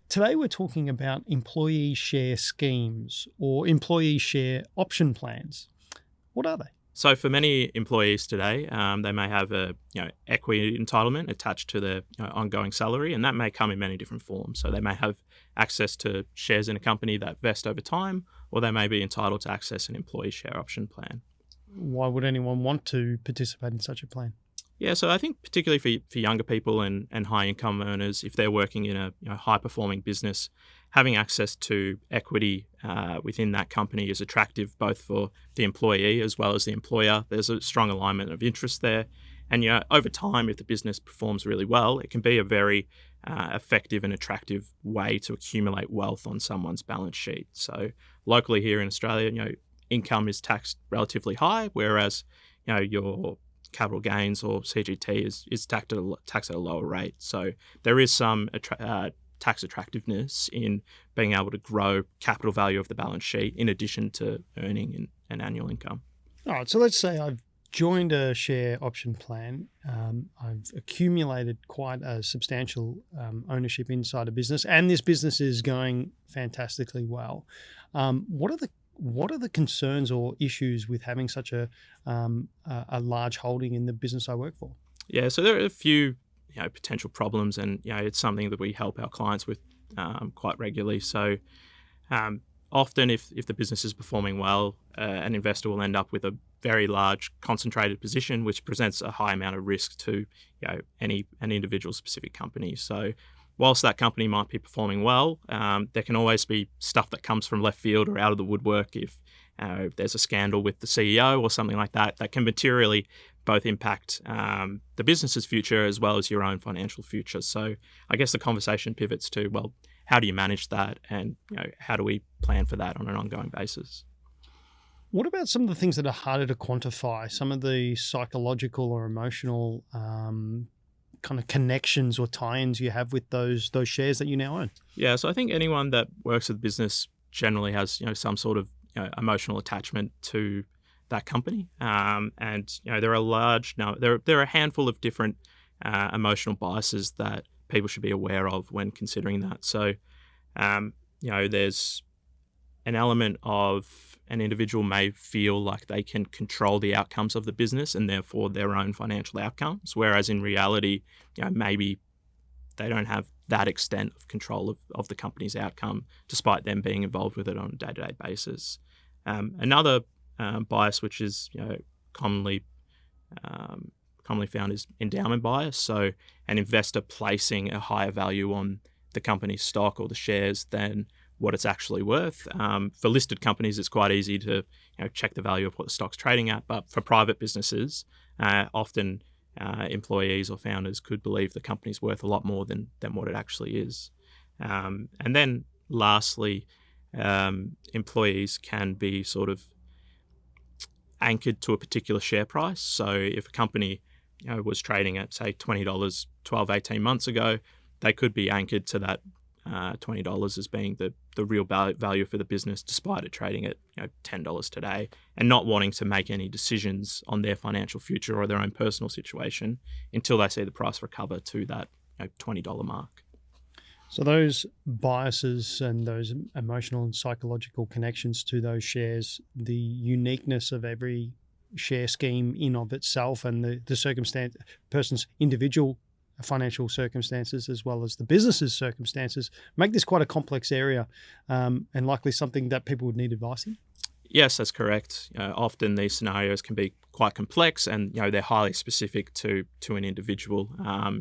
Today we're talking about employee share schemes or employee share option plans. What are they? So for many employees today, they may have a equity entitlement attached to their ongoing salary, and that may come in many different forms. So they may have access to shares in a company that vest over time, or they may be entitled to access an employee share option plan. Why would anyone want to participate in such a plan? Yeah, so I think particularly for younger people and high income earners, if they're working in a high performing business, having access to equity within that company is attractive both for the employee as well as the employer. There's a strong alignment of interest there. And over time, if the business performs really well, it can be a very effective and attractive way to accumulate wealth on someone's balance sheet. So locally here in Australia, income is taxed relatively high, whereas your capital gains or CGT is taxed at a lower rate. So there is some tax attractiveness in being able to grow capital value of the balance sheet in addition to earning an annual income. All right, so let's say I've joined a share option plan. I've accumulated quite a substantial ownership inside a business, and this business is going fantastically well. What are the concerns or issues with having such a large holding in the business I work for? Yeah, so there are a few potential problems, and it's something that we help our clients with quite regularly. So often, if the business is performing well, an investor will end up with a very large concentrated position, which presents a high amount of risk to an individual specific company. So whilst that company might be performing well, there can always be stuff that comes from left field or out of the woodwork if there's a scandal with the CEO or something like that can materially both impact the business's future as well as your own financial future. So I guess the conversation pivots to, well, how do you manage that, and how do we plan for that on an ongoing basis? What about some of the things that are harder to quantify, some of the psychological or emotional kind of connections or tie-ins you have with those shares that you now own? Yeah, so I think anyone that works with business generally has some sort of emotional attachment to that company, and there are a handful of different emotional biases that people should be aware of when considering that. So there's an element of an individual may feel like they can control the outcomes of the business and therefore their own financial outcomes, whereas in reality, maybe they don't have that extent of control of the company's outcome, despite them being involved with it on a day-to-day basis. Another bias, which is commonly found, is endowment bias. So an investor placing a higher value on the company's stock or the shares than what it's actually worth. For listed companies, it's quite easy to check the value of what the stock's trading at. But for private businesses, often employees or founders could believe the company's worth a lot more than what it actually is. And then lastly, employees can be sort of anchored to a particular share price. So if a company was trading at, say, $20 12, 18 months ago, they could be anchored to that $20 as being the real value for the business, despite it trading at $10 today, and not wanting to make any decisions on their financial future or their own personal situation until they see the price recover to that $20 mark. So those biases and those emotional and psychological connections to those shares, the uniqueness of every share scheme in of itself, and the person's individual financial circumstances as well as the business's circumstances make this quite a complex area, and likely something that people would need advice in. Yes, that's correct. Often these scenarios can be quite complex, and they're highly specific to an individual.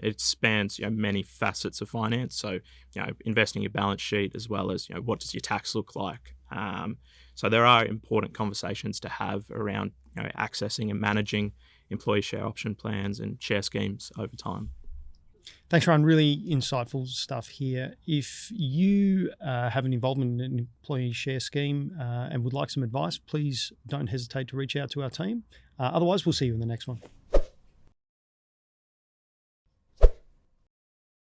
It spans many facets of finance, so investing your balance sheet as well as what does your tax look like. So there are important conversations to have around accessing and managing employee share option plans and share schemes over time. Thanks, Ryan. Really insightful stuff here. If you have an involvement in an employee share scheme and would like some advice, please don't hesitate to reach out to our team. Otherwise, we'll see you in the next one.